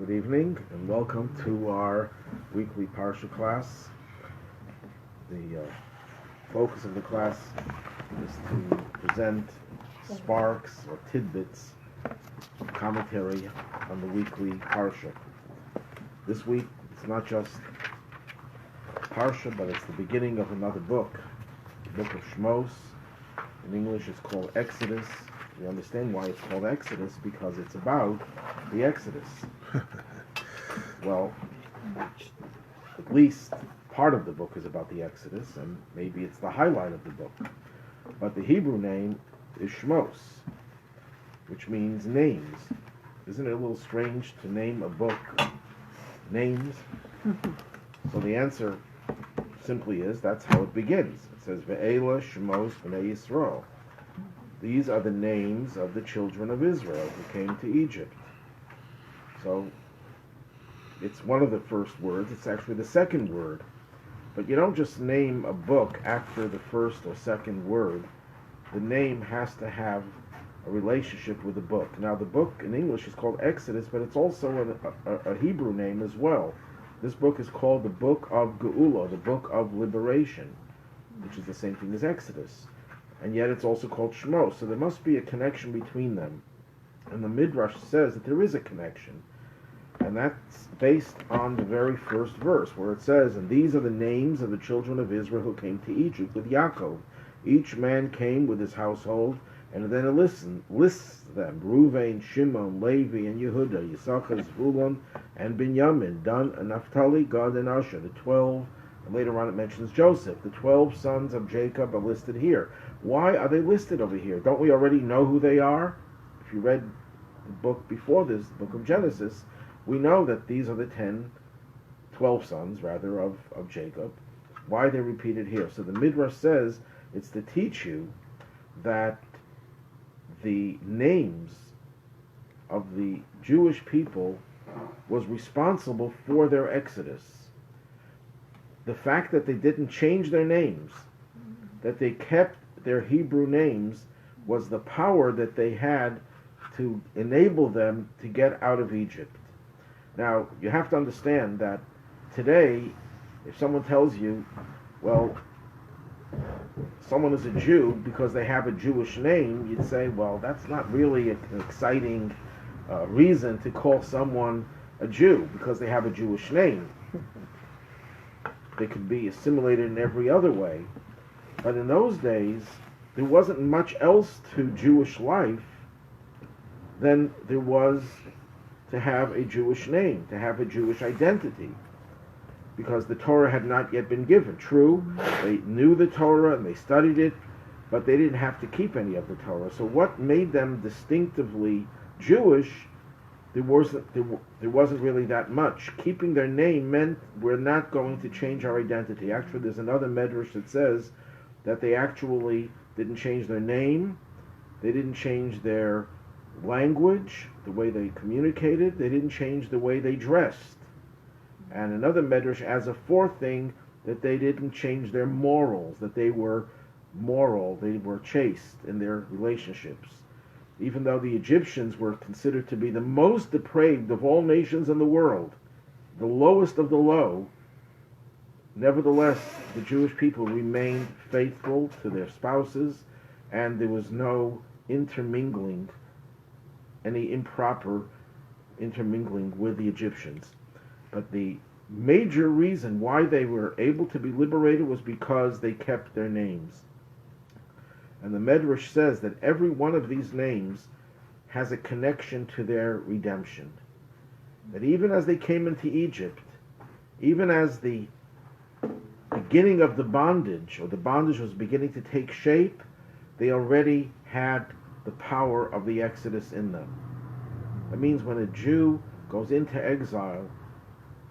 Good evening and welcome to our weekly Parsha class. The focus of the class is to present sparks or tidbits of commentary on the weekly Parsha. This week it's not just Parsha, but it's the beginning of another book, the book of Shemos. In English it's called Exodus. We understand why it's called Exodus because it's about the Exodus. Well, at least part of the book is about the Exodus, and maybe it's the highlight of the book. But the Hebrew name is Shemos, which means names. Isn't it a little strange to name a book names? So the answer simply is that's how it begins. It says, Ve'ela Shemos B'nai Yisrael. These are the names of the children of Israel who came to Egypt. So it's one of the first words. It's actually the second word. But you don't just name a book after the first or second word. The name has to have a relationship with the book. Now, the book in English is called Exodus, but it's also a Hebrew name as well. This book is called the Book of Geula, the Book of Liberation, which is the same thing as Exodus. And yet it's also called Shemos. So there must be a connection between them. And the Midrash says that there is a connection. And that's based on the very first verse, where it says, and these are the names of the children of Israel who came to Egypt with Yaakov. Each man came with his household, and then it lists them. Reuven, Shimon, Levi, and Yehuda, Yisachar, Zvulun, and Binyamin, Dan, and Naphtali, Gad, and Asher, the 12. And later on it mentions Joseph. The 12 sons of Jacob are listed here. Why are they listed over here? Don't we already know who they are? If you read the book before this, the book of Genesis, we know that these are the 12 sons, rather, of Jacob. Why are they repeated here? So the Midrash says it's to teach you that the names of the Jewish people was responsible for their exodus. The fact that they didn't change their names, that they kept their Hebrew names, was the power that they had to enable them to get out of Egypt. Now, you have to understand that today, if someone tells you, well, someone is a Jew because they have a Jewish name, you'd say, well, that's not really an exciting reason to call someone a Jew because they have a Jewish name. They could be assimilated in every other way. But in those days, there wasn't much else to Jewish life than there was to have a Jewish name, to have a Jewish identity, because the Torah had not yet been given. True, they knew the Torah and they studied it, but they didn't have to keep any of the Torah. So what made them distinctively Jewish, there wasn't really that much. Keeping their name meant we're not going to change our identity. Actually, there's another medrash that says that they actually didn't change their name, they didn't change their language, the way they communicated, they didn't change the way they dressed. And another medrash adds a fourth thing, that they didn't change their morals, that they were moral, they were chaste in their relationships. Even though the Egyptians were considered to be the most depraved of all nations in the world, the lowest of the low, nevertheless, the Jewish people remained faithful to their spouses, and there was no intermingling, any improper intermingling with the Egyptians. But the major reason why they were able to be liberated was because they kept their names. And the Medrash says that every one of these names has a connection to their redemption. That even as they came into Egypt, even as the beginning of the bondage, or the bondage was beginning to take shape, they already had the power of the Exodus in them. That means when a Jew goes into exile,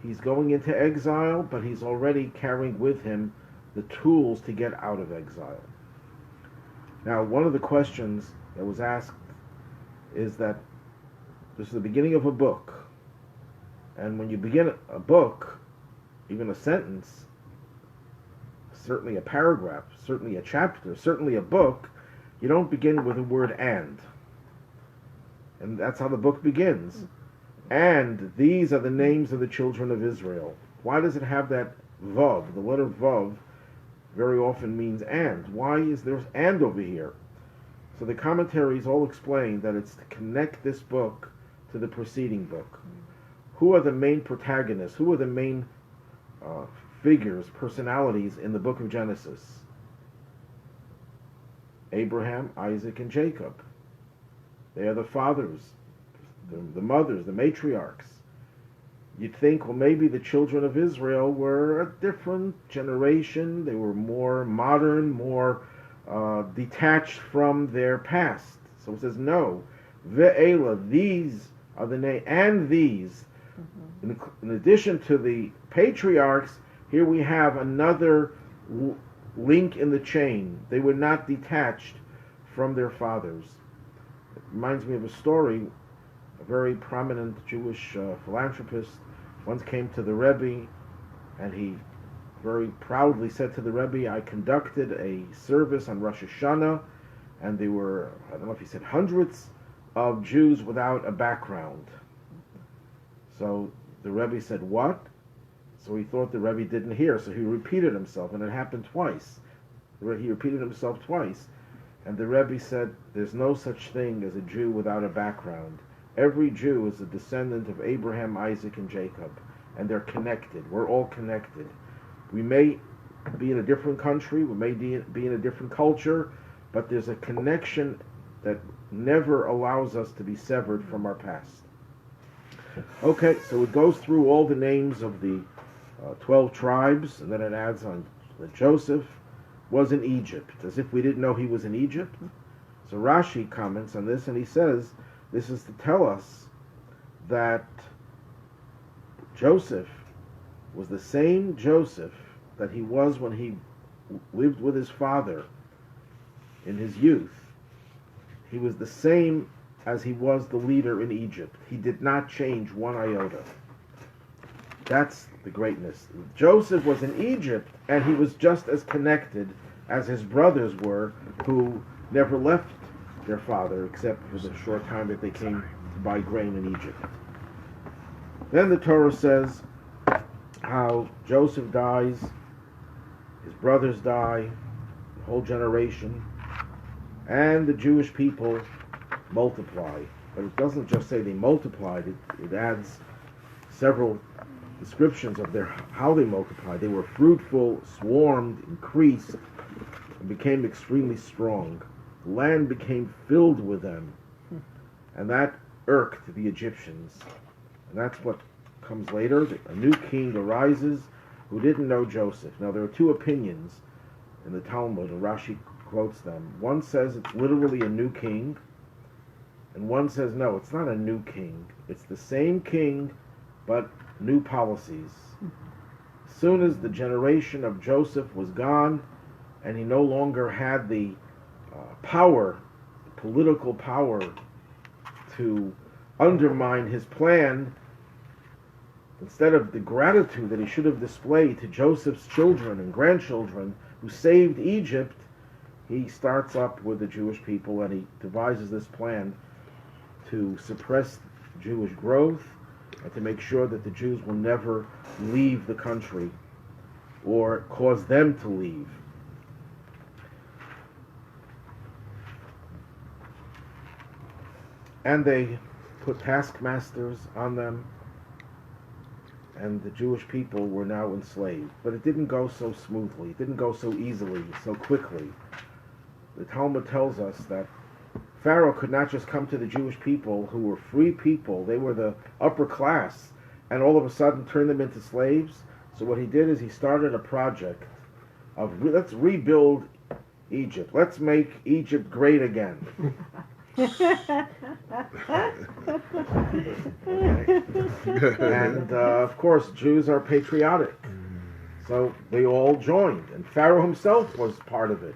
he's going into exile, but he's already carrying with him the tools to get out of exile. Now, one of the questions that was asked is that this is the beginning of a book, and when you begin a book, even a sentence, certainly a paragraph, certainly a chapter, certainly a book, you don't begin with the word and. And that's how the book begins. And these are the names of the children of Israel. Why does it have that vav? The letter vav very often means and. Why is there and over here? So the commentaries all explain that it's to connect this book to the preceding book. Who are the main protagonists? Who are the main figures, personalities in the book of Genesis? Abraham, Isaac, and Jacob. They are the fathers, the mothers, the matriarchs. You'd think, well, maybe the children of Israel were a different generation. They were more modern, more detached from their past. So it says, no. Ve'ela, these are the name, and these. In addition to the patriarchs, here we have another link in the chain. They were not detached from their fathers. It reminds me of a story. A very prominent Jewish philanthropist once came to the Rebbe, and he very proudly said to the Rebbe, I conducted a service on Rosh Hashanah, and there were, I don't know if he said hundreds of Jews without a background. So the Rebbe said, what? So he thought the Rebbe didn't hear, so he repeated himself, and it happened twice. He repeated himself twice, and the Rebbe said, there's no such thing as a Jew without a background. Every Jew is a descendant of Abraham, Isaac, and Jacob, and they're connected. We're all connected. We may be in a different country, we may be in a different culture, but there's a connection that never allows us to be severed from our past. Okay, so it goes through all the names of the 12 tribes, and then it adds on that Joseph was in Egypt, as if we didn't know he was in Egypt. So Rashi comments on this, and he says, this is to tell us that Joseph was the same Joseph that he was when he lived with his father in his youth. He was the same as he was the leader in Egypt. He did not change one iota. That's the greatness. Joseph was in Egypt, and he was just as connected as his brothers were, who never left their father, except for the short time that they came to buy grain in Egypt. Then the Torah says how Joseph dies, his brothers die, the whole generation, and the Jewish people multiply. But it doesn't just say they multiplied, it adds several descriptions of how they multiplied. They were fruitful, swarmed, increased, and became extremely strong. The land became filled with them, and that irked the Egyptians. And that's what comes later. A new king arises who didn't know Joseph. Now there are two opinions in the Talmud, and Rashi quotes them. One says it's literally a new king, and one says no, it's not a new king. It's the same king, but new policies. As soon as the generation of Joseph was gone, and he no longer had the political power to undermine his plan, instead of the gratitude that he should have displayed to Joseph's children and grandchildren who saved Egypt, he starts up with the Jewish people, and he devises this plan to suppress Jewish growth and to make sure that the Jews will never leave the country or cause them to leave. And they put taskmasters on them, and the Jewish people were now enslaved. But it didn't go so smoothly. It didn't go so easily, so quickly. The Talmud tells us that Pharaoh could not just come to the Jewish people, who were free people. They were the upper class, and all of a sudden turn them into slaves. So what he did is he started a project of, let's rebuild Egypt. Let's make Egypt great again. And of course, Jews are patriotic, so they all joined, and Pharaoh himself was part of it.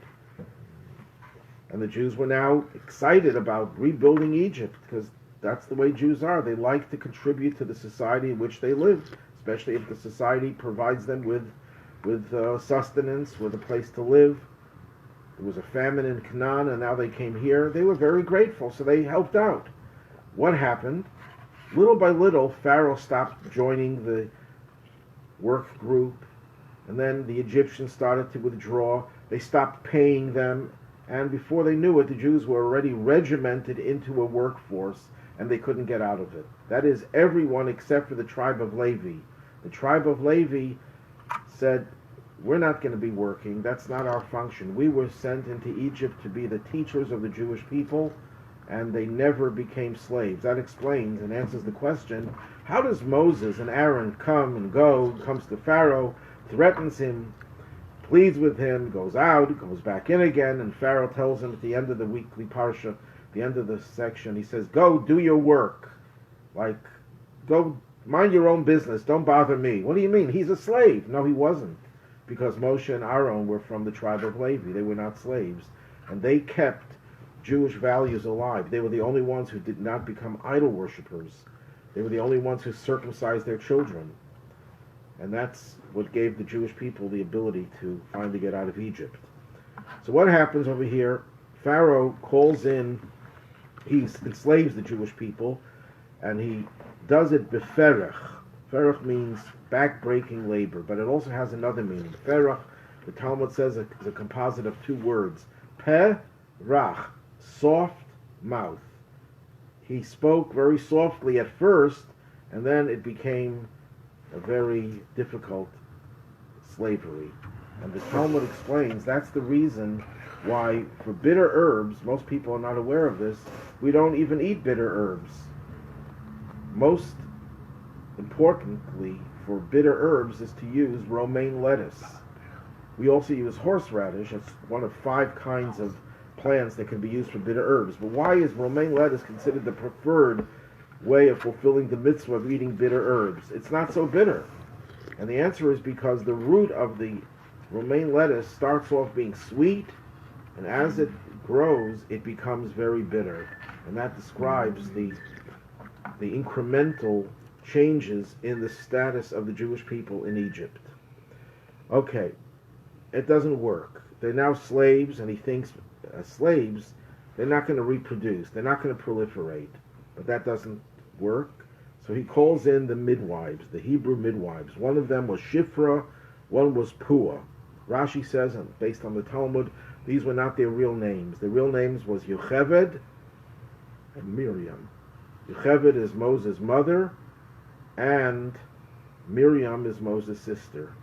And the Jews were now excited about rebuilding Egypt, because that's the way Jews are. They like to contribute to the society in which they live, especially if the society provides them with sustenance, with a place to live. There was a famine in Canaan, and now they came here. They were very grateful, so they helped out. What happened? Little by little, Pharaoh stopped joining the work group, and then the Egyptians started to withdraw. They stopped paying them, and before they knew it, the Jews were already regimented into a workforce, and they couldn't get out of it. That is, everyone except for the tribe of Levi. The tribe of Levi said, we're not going to be working. That's not our function. We were sent into Egypt to be the teachers of the Jewish people, and they never became slaves. That explains and answers the question, how does Moses and Aaron come and go, comes to Pharaoh, threatens him, pleads with him, goes out, goes back in again, and Pharaoh tells him at the end of the weekly Parsha, the end of the section, he says, go do your work. Like, go mind your own business, don't bother me. What do you mean? He's a slave. No, he wasn't. Because Moshe and Aaron were from the tribe of Levi. They were not slaves. And they kept Jewish values alive. They were the only ones who did not become idol worshippers. They were the only ones who circumcised their children. And that's what gave the Jewish people the ability to finally get out of Egypt. So what happens over here? Pharaoh calls in, he enslaves the Jewish people, and he does it beferach. Ferach means back-breaking labor, but it also has another meaning. Ferach, the Talmud says, is a composite of two words. Perach, soft mouth. He spoke very softly at first, and then it became a very difficult slavery. And the Talmud explains that's the reason why for bitter herbs, most people are not aware of this, we don't even eat bitter herbs. Most importantly, for bitter herbs is to use romaine lettuce. We also use horseradish. It's one of 5 kinds of plants that can be used for bitter herbs. But why is romaine lettuce considered the preferred way of fulfilling the mitzvah of eating bitter herbs? It's not so bitter. And the answer is because the root of the romaine lettuce starts off being sweet, and as it grows, it becomes very bitter. And that describes the incremental changes in the status of the Jewish people in Egypt. Okay, it doesn't work. They're now slaves, and he thinks as slaves, they're not going to reproduce. They're not going to proliferate. But that doesn't work. So he calls in the midwives, the Hebrew midwives. One of them was Shifra, one was Pua. Rashi says, and based on the Talmud, these were not their real names. Their real names was Yocheved and Miriam. Yocheved is Moses' mother, and Miriam is Moses' sister.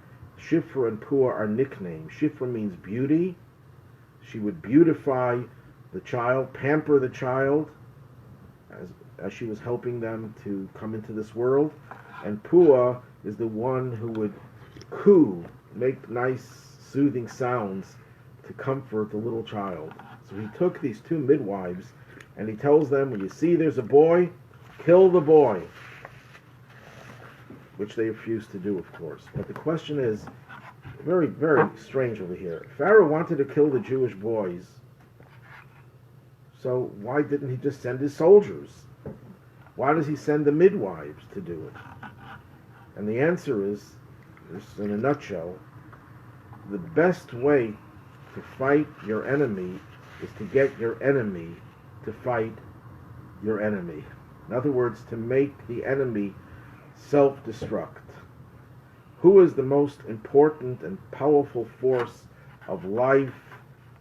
Shifra and Pua are nicknames. Shifra means beauty. She would beautify the child, pamper the child, as she was helping them to come into this world. And Pua is the one who would coo, make nice, soothing sounds to comfort the little child. So he took these 2 midwives, and he tells them, when you see there's a boy, kill the boy. Which they refused to do, of course. But the question is, very, very strange over here. Pharaoh wanted to kill the Jewish boys, so why didn't he just send his soldiers? Why does he send the midwives to do it? And the answer is, just in a nutshell, the best way to fight your enemy is to get your enemy to fight your enemy. In other words, to make the enemy self-destruct. Who is the most important and powerful force of life,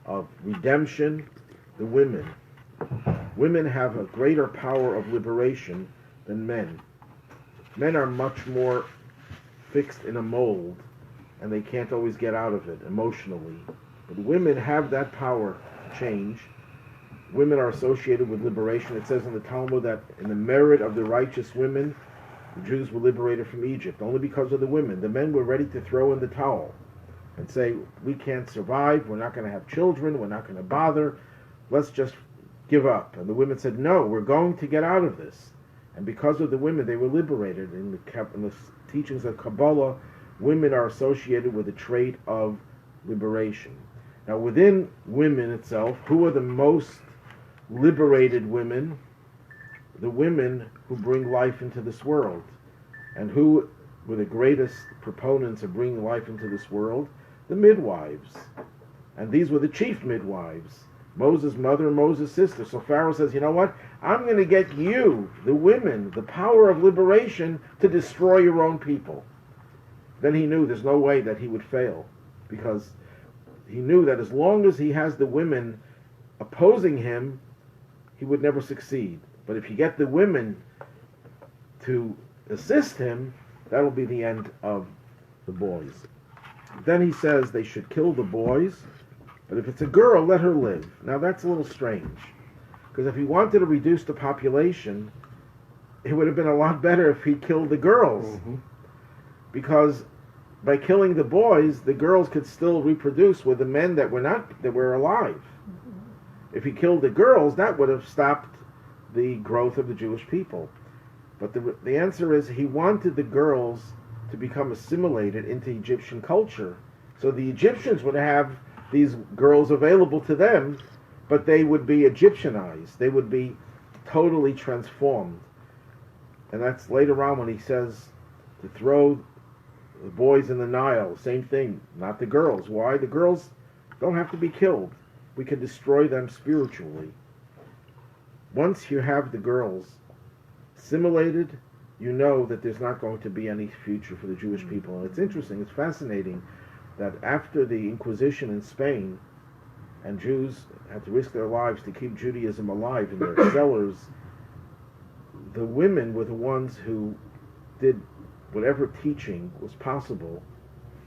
of redemption? The women. Women have a greater power of liberation than men. Men are much more fixed in a mold, and they can't always get out of it emotionally. But women have that power to change. Women are associated with liberation. It says in the Talmud that in the merit of the righteous women, the Jews were liberated from Egypt, only because of the women. The men were ready to throw in the towel and say, we can't survive, we're not going to have children, we're not going to bother, let's just give up. And the women said, no, we're going to get out of this. And because of the women, they were liberated. In the teachings of Kabbalah, women are associated with the trait of liberation. Now, within women itself, who are the most liberated women? The women who bring life into this world. And who were the greatest proponents of bringing life into this world? The midwives. And these were the chief midwives. Moses' mother and Moses' sister. So Pharaoh says, you know what? I'm going to get you, the women, the power of liberation to destroy your own people. Then he knew there's no way that he would fail, because he knew that as long as he has the women opposing him, he would never succeed. But if you get the women to assist him, that'll be the end of the boys. Then he says they should kill the boys, but if it's a girl, let her live. Now that's a little strange, because if he wanted to reduce the population, it would have been a lot better if he killed the girls. Mm-hmm. Because by killing the boys, the girls could still reproduce with the men that were alive. Mm-hmm. If he killed the girls, that would have stopped the growth of the Jewish people. But the answer is he wanted the girls to become assimilated into Egyptian culture. So the Egyptians would have these girls available to them, but they would be Egyptianized. They would be totally transformed. And that's later on when he says to throw the boys in the Nile. Same thing, not the girls. Why? The girls don't have to be killed. We can destroy them spiritually. Once you have the girls assimilated, you know that there's not going to be any future for the Jewish people. And it's interesting, it's fascinating that after the Inquisition in Spain, and Jews had to risk their lives to keep Judaism alive in their cellars, the women were the ones who did whatever teaching was possible,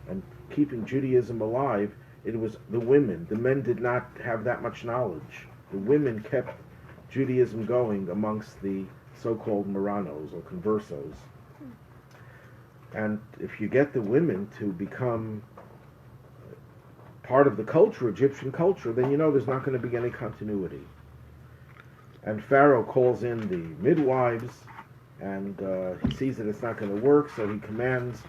and keeping Judaism alive, it was the women. The men did not have that much knowledge. The women kept Judaism going amongst the so-called Marranos or conversos. And if you get the women to become part of the culture, Egyptian culture, then you know there's not going to be any continuity. And Pharaoh calls in the midwives, and he sees that it's not going to work, so he commands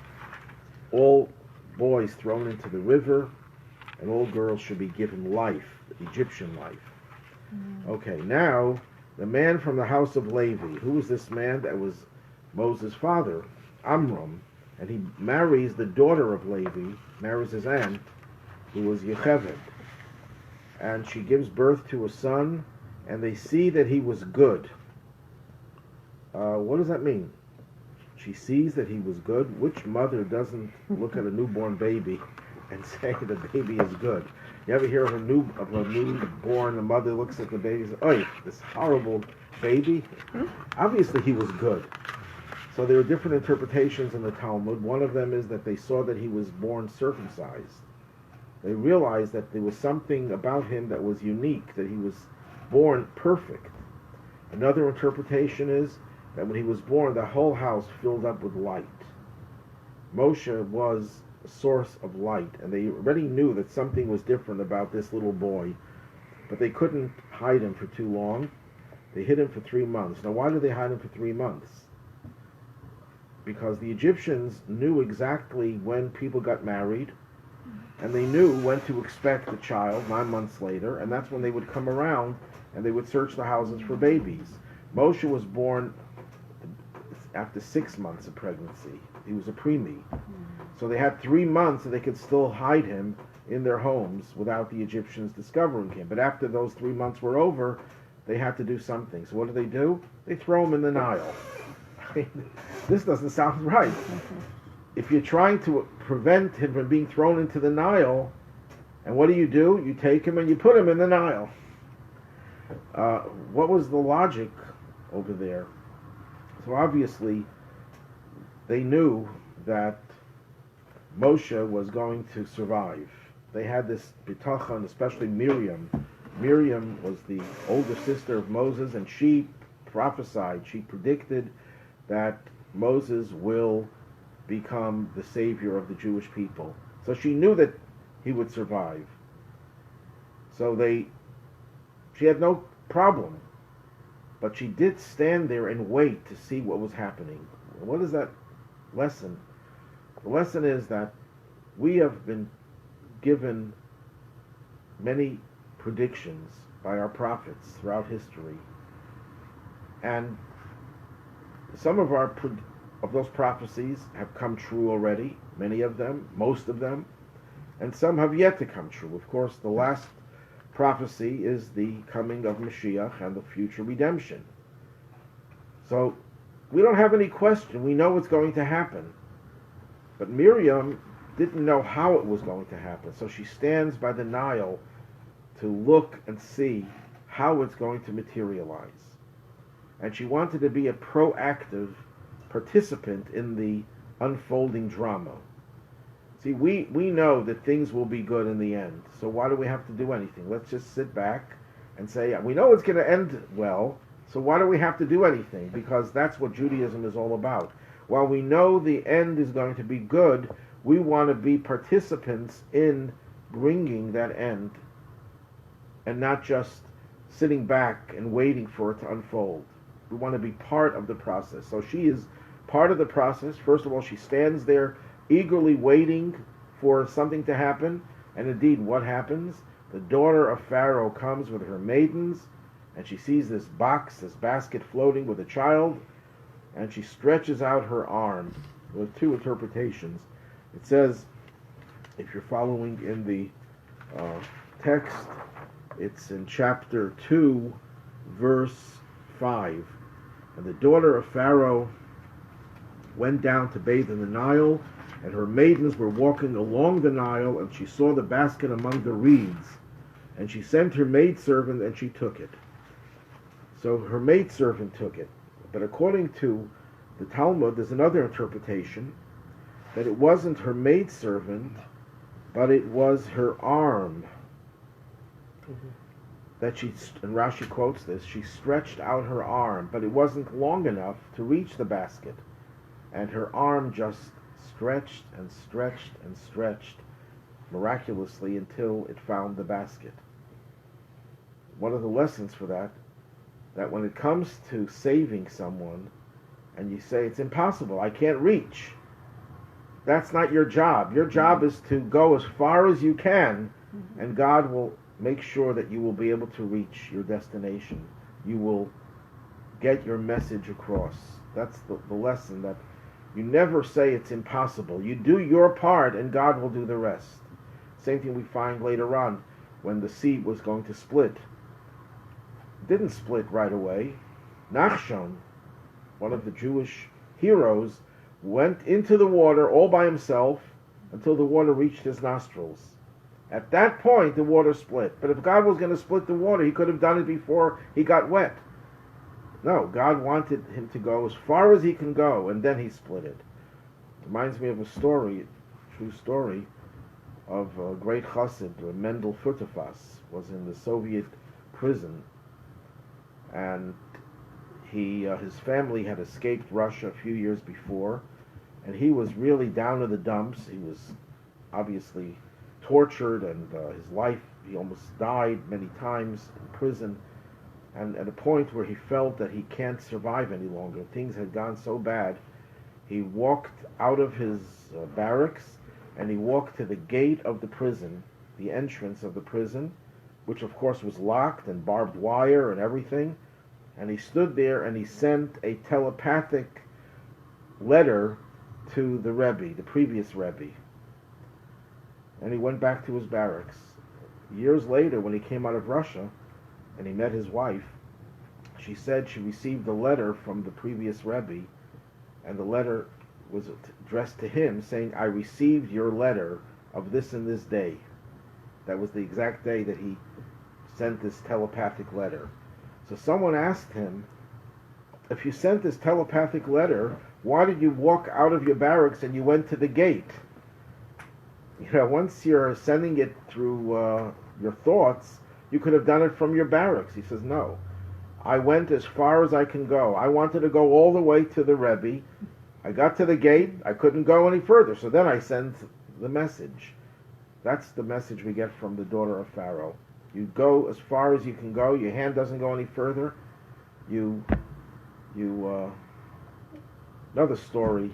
all boys thrown into the river, and all girls should be given life, Egyptian life. Mm-hmm. Okay, now the man from the house of Levi. Who was this man? That was Moses' father, Amram, and he marries the daughter of Levi, marries his aunt, who was Yocheved. And she gives birth to a son, and they see that he was good. What does that mean? She sees that he was good. Which mother doesn't look at a newborn baby and say the baby is good? You ever hear of a newborn, the mother looks at the baby and says, "Oy, this horrible baby"? Obviously he was good. So there are different interpretations in the Talmud. One of them is that they saw that he was born circumcised. They realized that there was something about him that was unique, that he was born perfect. Another interpretation is that when he was born, the whole house filled up with light. Moshe was a source of light, and they already knew that something was different about this little boy, but they couldn't hide him for too long. They hid him for 3 months. Now, why did they hide him for 3 months? Because the Egyptians knew exactly when people got married, and they knew when to expect the child 9 months later, and that's when they would come around and they would search the houses for babies. Moshe was born after 6 months of pregnancy. He was a preemie. So they had 3 months and they could still hide him in their homes without the Egyptians discovering him. But after those 3 months were over, they had to do something. So what do? They throw him in the Nile. This doesn't sound right. If you're trying to prevent him from being thrown into the Nile, and what do? You take him and you put him in the Nile. What was the logic over there? So obviously, they knew that Moshe was going to survive. They had this bitachon, especially Miriam. Miriam was the older sister of Moses, and she prophesied, she predicted that Moses will become the savior of the Jewish people. So she knew that he would survive. So she had no problem. But she did stand there and wait to see what was happening. What is that lesson? The lesson is that we have been given many predictions by our prophets throughout history. And some of those prophecies have come true already, many of them, most of them, and some have yet to come true. Of course, the last prophecy is the coming of Mashiach and the future redemption. So we don't have any question. We know what's going to happen. But Miriam didn't know how it was going to happen. So she stands by the Nile to look and see how it's going to materialize. And she wanted to be a proactive participant in the unfolding drama. See, we know that things will be good in the end. So why do we have to do anything? Let's just sit back and say, we know it's going to end well, so why do we have to do anything? Because that's what Judaism is all about. While we know the end is going to be good, we want to be participants in bringing that end and not just sitting back and waiting for it to unfold. We want to be part of the process. So she is part of the process. First of all, she stands there eagerly waiting for something to happen. And indeed, what happens? The daughter of Pharaoh comes with her maidens, and she sees this basket floating with a child, and she stretches out her arm. There are two interpretations. It says, if you're following in the text, it's in chapter 2, verse 5. And the daughter of Pharaoh went down to bathe in the Nile, and her maidens were walking along the Nile, and she saw the basket among the reeds. And she sent her maidservant, and she took it. So her maidservant took it. But according to the Talmud, there's another interpretation, that it wasn't her maidservant, but it was her arm. That she, and Rashi quotes this, she stretched out her arm, but it wasn't long enough to reach the basket. And her arm just stretched and stretched and stretched miraculously until it found the basket. One of the lessons for that when it comes to saving someone, and you say, it's impossible, I can't reach, that's not your job. Your job is to go as far as you can, and God will make sure that you will be able to reach your destination. You will get your message across. That's the lesson, that you never say it's impossible. You do your part and God will do the rest. Same thing we find later on when the sea was going to split. It didn't split right away. Nachshon, one of the Jewish heroes, went into the water all by himself until the water reached his nostrils. At that point, the water split. But if God was going to split the water, he could have done it before he got wet. No, God wanted him to go as far as he can go, and then he split it. Reminds me of a story, a true story, of a great chassid, Mendel Furtefas, was in the Soviet prison, and his family had escaped Russia a few years before, and he was really down in the dumps. He was obviously tortured, and his life, he almost died many times in prison, and at a point where he felt that he can't survive any longer. Things had gone so bad. He walked out of his barracks, and he walked to the gate of the prison, the entrance of the prison, which of course was locked and barbed wire and everything, and he stood there and he sent a telepathic letter to the Rebbe, the previous Rebbe. And he went back to his barracks. Years later, when he came out of Russia and he met his wife, she said she received a letter from the previous Rebbe, and the letter was addressed to him saying, I received your letter of this and this day. That was the exact day that he sent this telepathic letter. So someone asked him, if you sent this telepathic letter, why did you walk out of your barracks and you went to the gate? You know, once you're sending it through your thoughts, you could have done it from your barracks. He says, no. I went as far as I can go. I wanted to go all the way to the Rebbe. I got to the gate. I couldn't go any further. So then I sent the message. That's the message we get from the daughter of Pharaoh. You go as far as you can go. Your hand doesn't go any further. Another story.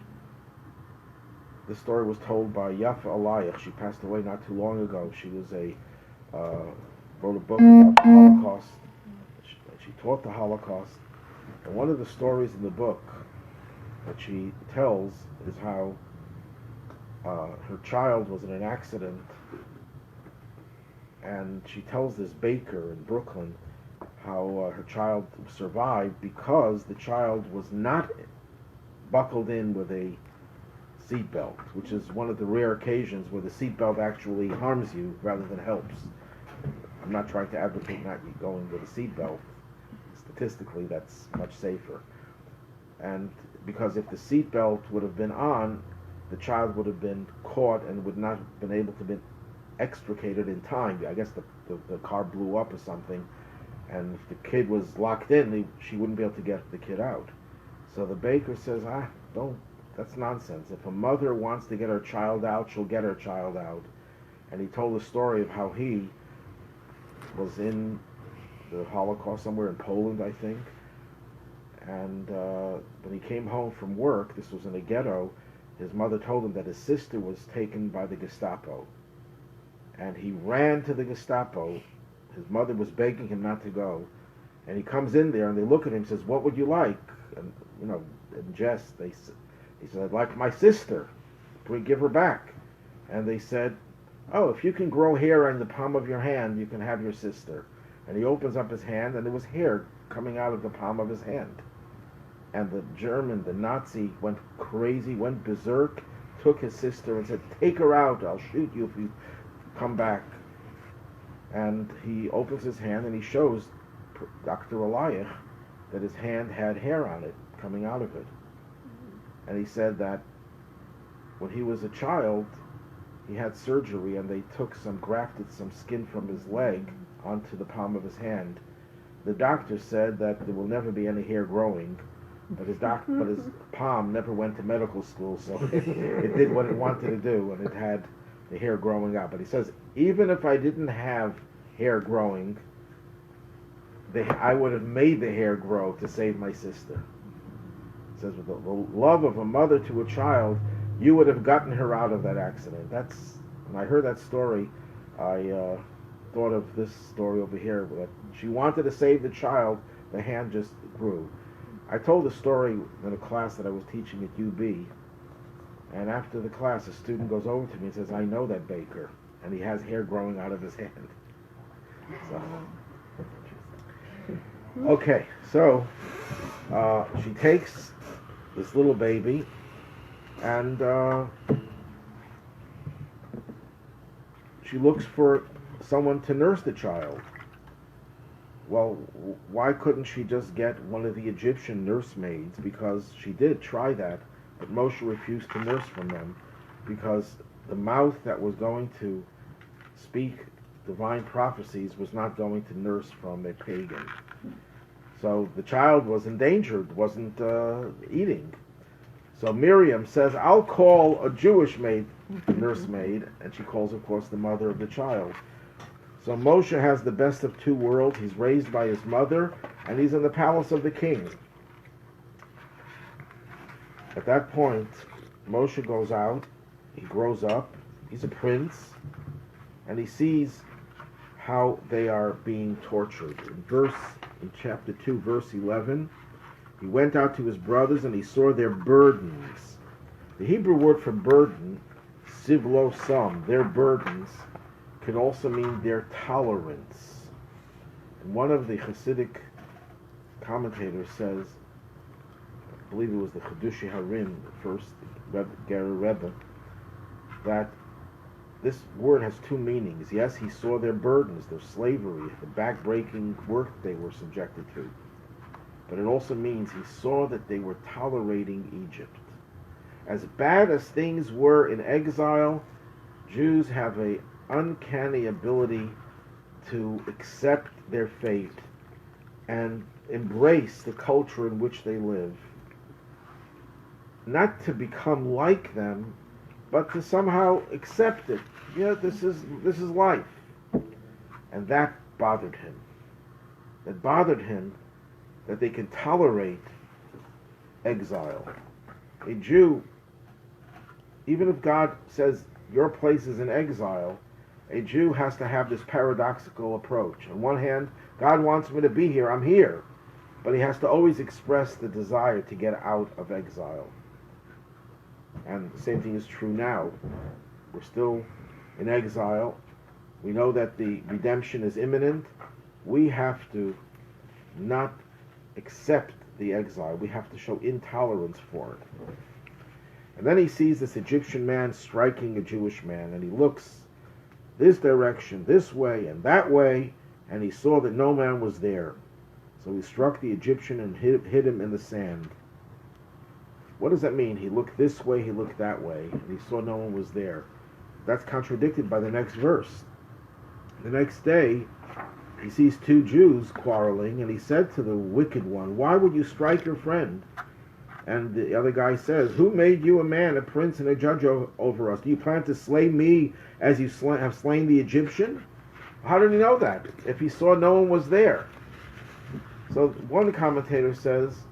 The story was told by Yafa Alayach. She passed away not too long ago. She was wrote a book about the Holocaust. She taught the Holocaust. And one of the stories in the book that she tells is how her child was in an accident and she tells this baker in Brooklyn how her child survived because the child was not buckled in with a seatbelt, which is one of the rare occasions where the seatbelt actually harms you rather than helps. I'm not trying to advocate not going with a seatbelt. Statistically, that's much safer. And because if the seatbelt would have been on, the child would have been caught and would not have been able to be extricated in time. I guess the car blew up or something, and if the kid was locked in, she wouldn't be able to get the kid out. So the baker says, that's nonsense. If a mother wants to get her child out, she'll get her child out. And he told the story of how he was in the Holocaust somewhere in Poland, I think. And when he came home from work, this was in a ghetto, his mother told him that his sister was taken by the Gestapo. And he ran to the Gestapo. His mother was begging him not to go. And he comes in there and they look at him and says, "What would you like?" And, in jest, he said, "I'd like my sister. Give her back." And they said, "Oh, if you can grow hair on the palm of your hand, you can have your sister." And he opens up his hand and there was hair coming out of the palm of his hand. And the Nazi went crazy, went berserk, took his sister and said, "Take her out, I'll shoot you if you come back." And he opens his hand and he shows Dr. Eliach that his hand had hair on it, coming out of it. And he said that when he was a child, he had surgery and they grafted some skin from his leg onto the palm of his hand. The doctor said that there will never be any hair growing, but his palm never went to medical school, so it did what it wanted to do, and it had the hair growing out. But he says, even if I didn't have hair growing, I would have made the hair grow to save my sister. He says, with the love of a mother to a child, you would have gotten her out of that accident. When I heard that story, I thought of this story over here, that she wanted to save the child, the hand just grew. I told the story in a class that I was teaching at UB, and after the class, a student goes over to me and says, "I know that baker, and he has hair growing out of his hand." So, okay, so she takes this little baby, and she looks for someone to nurse the child. Well, why couldn't she just get one of the Egyptian nursemaids? Because she did try that, but Moshe refused to nurse from them, because the mouth that was going to speak divine prophecies was not going to nurse from a pagan. So the child was endangered, wasn't eating. So Miriam says, "I'll call a Jewish nursemaid," and she calls, of course, the mother of the child. So Moshe has the best of two worlds. He's raised by his mother, and he's in the palace of the king. At that point, Moshe goes out, he grows up, he's a prince, and he sees how they are being tortured. In chapter 2, verse 11, he went out to his brothers and he saw their burdens. The Hebrew word for burden, sivlosam, their burdens, can also mean their tolerance. And one of the Hasidic commentators says, I believe it was the Chedushi Harim, the first Ger Rebbe, that this word has two meanings. Yes, he saw their burdens, their slavery, the back-breaking work they were subjected to. But it also means he saw that they were tolerating Egypt. As bad as things were in exile, Jews have an uncanny ability to accept their fate and embrace the culture in which they live. Not to become like them, but to somehow accept it. Yeah, this is life. And that bothered him. It bothered him that they can tolerate exile. A Jew, even if God says your place is in exile, a Jew has to have this paradoxical approach. On one hand, God wants me to be here, I'm here. But he has to always express the desire to get out of exile. And the same thing is true now. We're still in exile, We know that the redemption is imminent. We have to not accept the exile. We have to show intolerance for it. And then he sees this Egyptian man striking a Jewish man, and he looks this direction, this way, and that way, and he saw that no man was there. So he struck the Egyptian and hit him in the sand. What does that mean? He looked this way, he looked that way, and he saw no one was there. That's contradicted by the next verse. The next day, he sees two Jews quarreling, and he said to the wicked one, "Why would you strike your friend?" And the other guy says, "Who made you a man, a prince, and a judge over us? Do you plan to slay me as you have slain the Egyptian?" How did he know that, if he saw no one was there? So one commentator says,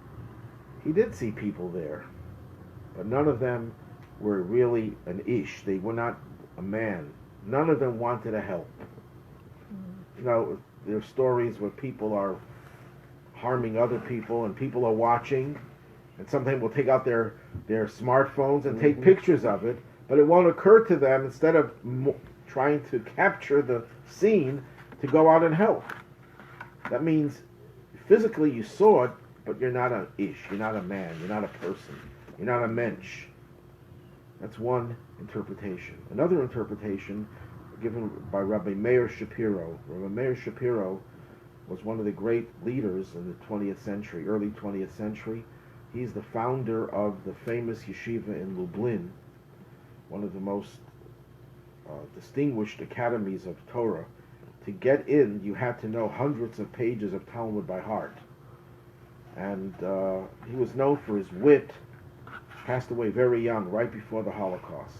he did see people there, but none of them were really an ish. They were not a man. None of them wanted to help. You know, there are stories where people are harming other people and people are watching, and sometimes will take out their smartphones and take pictures of it, but it won't occur to them, instead of trying to capture the scene, to go out and help. That means physically you saw it, but you're not an ish, you're not a man, you're not a person, you're not a mensch. That's one interpretation. Another interpretation given by Rabbi Meir Shapiro. Rabbi Meir Shapiro was one of the great leaders in the 20th century, early 20th century. He's the founder of the famous yeshiva in Lublin, one of the most distinguished academies of Torah. To get in, you had to know hundreds of pages of Talmud by heart. And he was known for his wit, passed away very young, right before the Holocaust.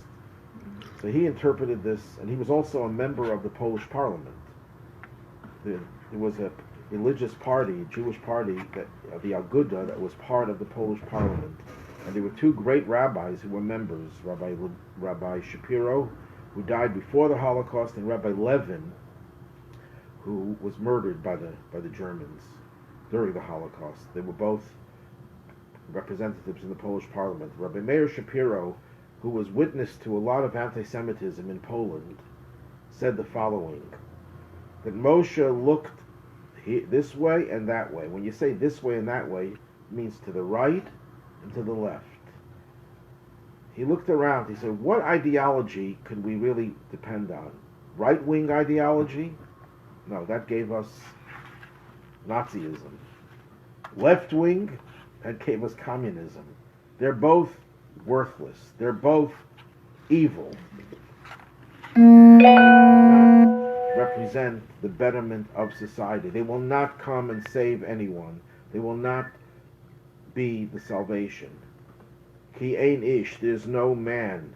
So he interpreted this, and he was also a member of the Polish Parliament. There was a religious party, a Jewish party, the Aguda, that was part of the Polish Parliament. And there were two great rabbis who were members, Rabbi Shapiro, who died before the Holocaust, and Rabbi Levin, who was murdered by the Germans during the Holocaust. They were both representatives in the Polish Parliament. Rabbi Meir Shapiro, who was witness to a lot of anti-Semitism in Poland, said the following, that Moshe looked this way and that way. When you say this way and that way, it means to the right and to the left. He looked around, he said, what ideology could we really depend on? Right-wing ideology? No, that gave us Nazism. Left-wing, that gave us communism. They're both worthless. They're both evil. They will not represent the betterment of society. They will not come and save anyone. They will not be the salvation. Ki ein ish, there's no man.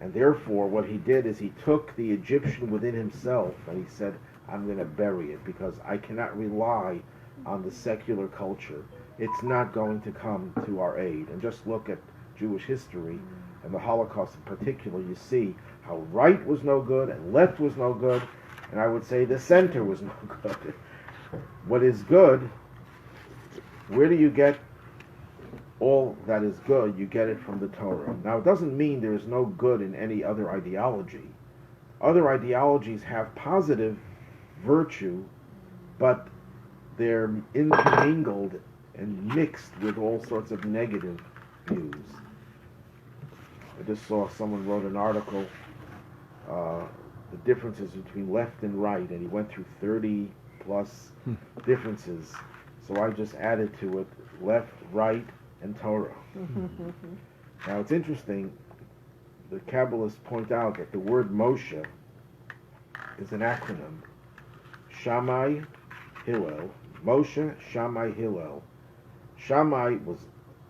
And therefore, what he did is he took the Egyptian within himself and he said, I'm going to bury it because I cannot rely on the secular culture. It's not going to come to our aid. And just look at Jewish history and the Holocaust in particular. You see how right was no good and left was no good, and I would say the center was no good. What is good, where do you get all that is good? You get it from the Torah. Now, it doesn't mean there is no good in any other ideology. Other ideologies have positive virtue, but they're intermingled and mixed with all sorts of negative views. I just saw someone wrote an article, the differences between left and right, and he went through 30 plus differences. So I just added to it left, right, and Torah. Now it's interesting, the Kabbalists point out that the word Moshe is an acronym. Shammai, Hillel. Moshe, Shammai, Hillel. Shammai was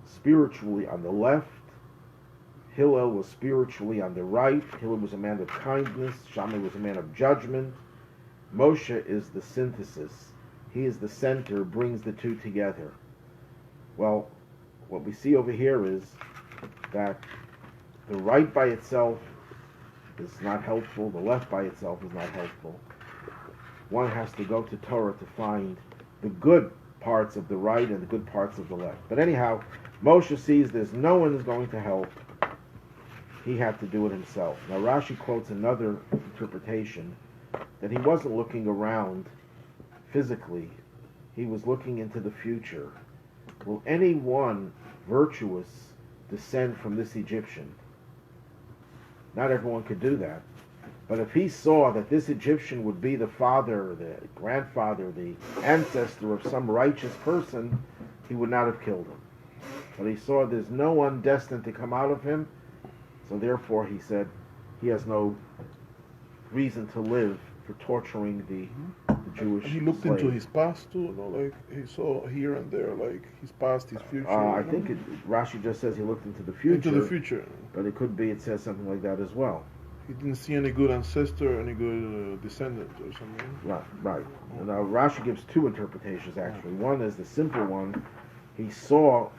spiritually on the left. Hillel was spiritually on the right. Hillel was a man of kindness. Shammai was a man of judgment. Moshe is the synthesis. He is the center, brings the two together. Well, what we see over here is that the right by itself is not helpful. The left by itself is not helpful. One has to go to Torah to find the good parts of the right and the good parts of the left. But anyhow, Moshe sees there's no one is going to help. He had to do it himself. Now Rashi quotes another interpretation that he wasn't looking around physically. He was looking into the future. Will anyone virtuous descend from this Egyptian? Not everyone could do that. But if he saw that this Egyptian would be the father, the grandfather, the ancestor of some righteous person, he would not have killed him. But he saw there's no one destined to come out of him, so therefore he said he has no reason to live for torturing the Jewish He looked slave. into his past too, like he saw here and there, like his past, his future. I think Rashi just says he looked into the future. Into the future. But it could be it says something like that as well. He didn't see any good ancestor, any good descendant or something. Right. Now Rashi gives two interpretations actually. One is the simple one. He saw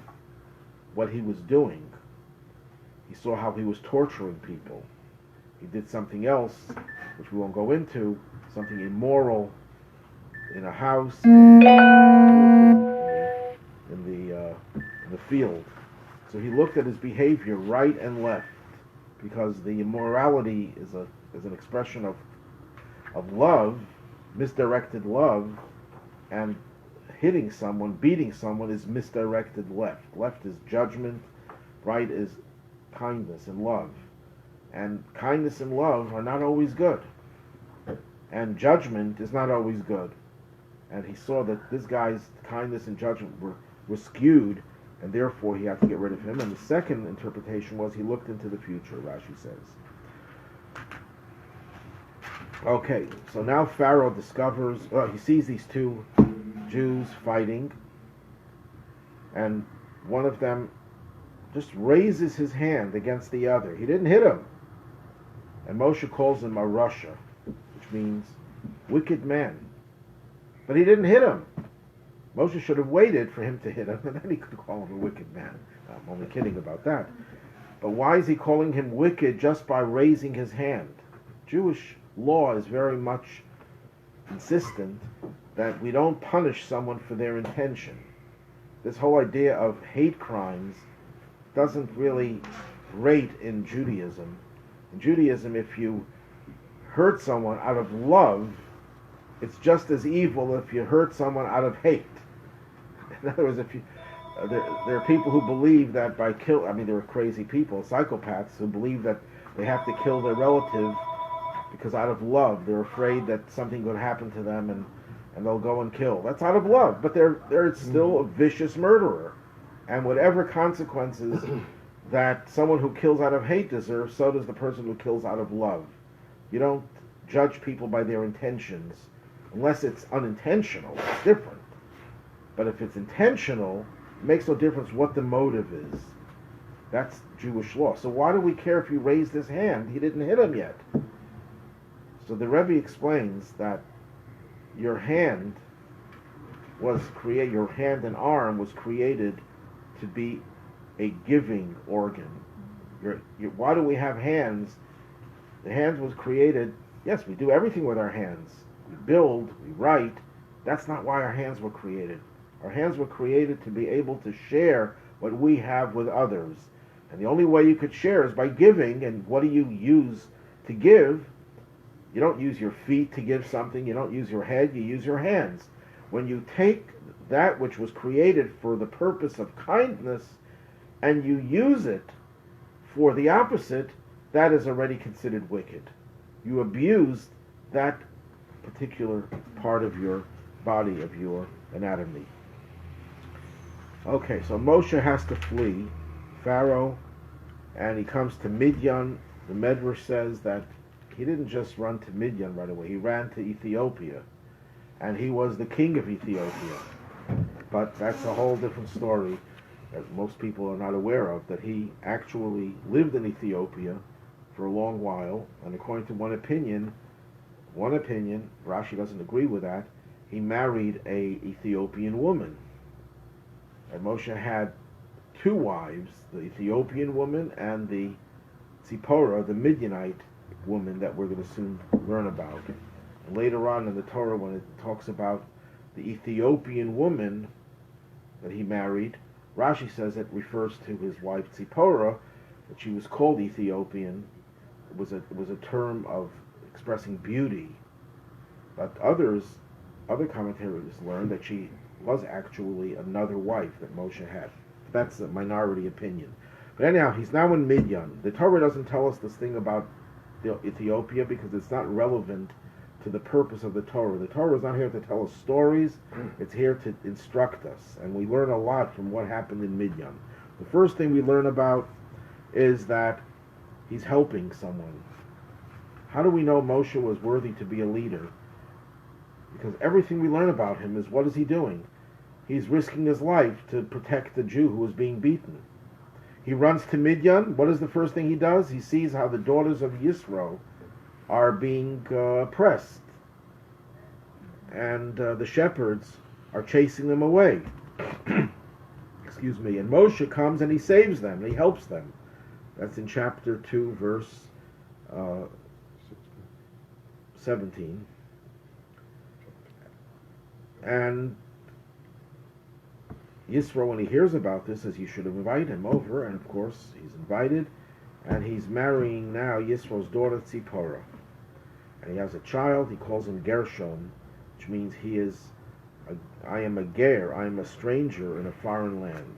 what he was doing. He saw how he was torturing people. He did something else, which we won't go into, something immoral in a house, in the field. So he looked at his behavior right and left, because the immorality is an expression of love, misdirected love, and hitting someone, beating someone is misdirected left. Left is judgment, right is kindness and love. And kindness and love are not always good. And judgment is not always good. And he saw that this guy's kindness and judgment were skewed, and therefore he had to get rid of him. And the second interpretation was he looked into the future, Rashi says. Okay, so now Pharaoh discovers, he sees these two Jews fighting, and one of them just raises his hand against the other. He didn't hit him. And Moshe calls him a Rasha, which means wicked man. But he didn't hit him. Moshe should have waited for him to hit him, and then he could call him a wicked man. I'm only kidding about that. But why is he calling him wicked just by raising his hand? Jewish law is very much insistent that we don't punish someone for their intention. This whole idea of hate crimes doesn't really rate in Judaism. In Judaism, if you hurt someone out of love, it's just as evil if you hurt someone out of hate. In other words, if you, there are people who believe that there are crazy people, psychopaths, who believe that they have to kill their relative because out of love, they're afraid that something could happen to them and they'll go and kill. That's out of love, but they're still a vicious murderer. And whatever consequences that someone who kills out of hate deserves, so does the person who kills out of love. You don't judge people by their intentions, unless it's unintentional. It's different. But if it's intentional, it makes no difference what the motive is. That's Jewish law. So why do we care if he raised his hand? He didn't hit him yet. So the Rebbe explains that your hand and arm was created to be a giving organ. Why do we have hands? The hands was created, yes, we do everything with our hands. We build, we write. That's not why our hands were created. Our hands were created to be able to share what we have with others. And the only way you could share is by giving. And what do you use to give? You don't use your feet to give something. You don't use your head. You use your hands. When you take that which was created for the purpose of kindness and you use it for the opposite, that is already considered wicked. You abused that particular part of your body, of your anatomy. Okay, so Moshe has to flee Pharaoh, and he comes to Midian. The Medrash says that he didn't just run to Midian right away. He ran to Ethiopia, and he was the king of Ethiopia. But that's a whole different story that most people are not aware of, that he actually lived in Ethiopia for a long while, and according to one opinion, Rashi doesn't agree with that, he married a Ethiopian woman. And Moshe had two wives, the Ethiopian woman and the Zipporah, the Midianite woman that we're going to soon learn about. And later on in the Torah, when it talks about the Ethiopian woman that he married, Rashi says it refers to his wife Zipporah, that she was called Ethiopian. It was a term of expressing beauty. But other commentators learn that she was actually another wife that Moshe had. That's a minority opinion. But anyhow, he's now in Midian. The Torah doesn't tell us this thing about Ethiopia because it's not relevant to the purpose of the Torah. The Torah is not here to tell us stories, it's here to instruct us. And we learn a lot from what happened in Midian. The first thing we learn about is that he's helping someone. How do we know Moshe was worthy to be a leader? Because everything we learn about him is, what is he doing? He's risking his life to protect the Jew who is being beaten. He runs to Midian. What is the first thing he does? He sees how the daughters of Yisro are being oppressed. And the shepherds are chasing them away. Excuse me. And Moshe comes and he saves them. And he helps them. That's in chapter 2, verse 17. And Yisro, when he hears about this, says you should invite him over, and of course he's invited, and he's marrying now Yisro's daughter Tzipora, and he has a child. He calls him Gershom, which means I am a ger, I am a stranger in a foreign land.